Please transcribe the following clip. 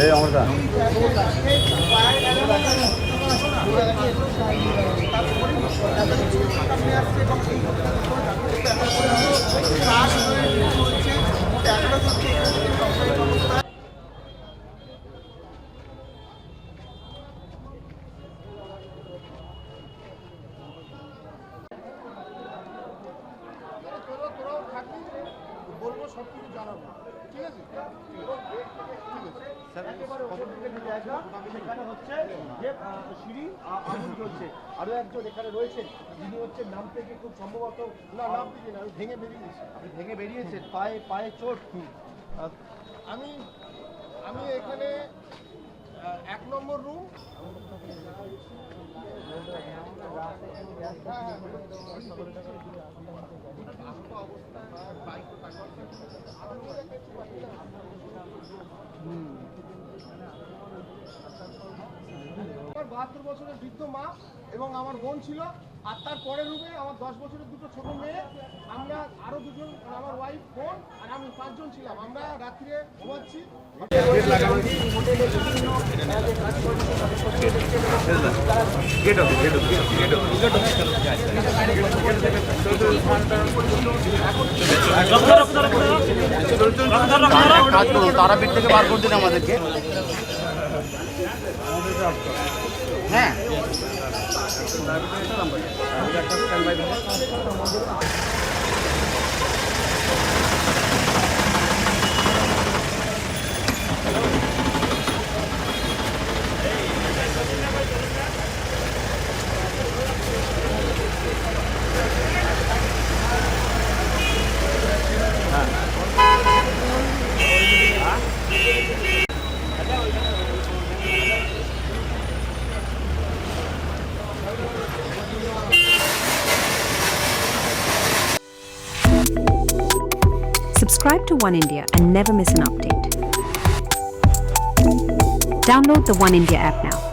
এই অমরদা বলবো সব কিছু জানাবো, ঠিক আছে? সেখানে হচ্ছে যে সিঁড়ি আগুন জ্বলছে, আরো একজন এখানে রয়েছেন যিনি হচ্ছে নাম থেকে খুব সম্ভবত না নাম দিকে না, আমি ভেঙে বেরিয়ে গেছি। আপনি ভেঙে বেরিয়েছেন, পায়ে চোট। আমি আমি এখানে 1 নম্বর রুম, আমার 72 বছরের বৃদ্ধ মা এবং আমার বোন ছিল, আর তার পরের রুমে আমার 10 বছরের দুটো ছোট মেয়ে, আমরা আরো দুজন, আমার ওয়াইফ, বোন আর আমি 5 জন ছিলাম। আমরা রাত্রে ঘুমাচ্ছি। তারাপীঠ থেকে বার করে দিন আমাদেরকে। হ্যাঁ Subscribe to One India and never miss an update. Download the One India app now.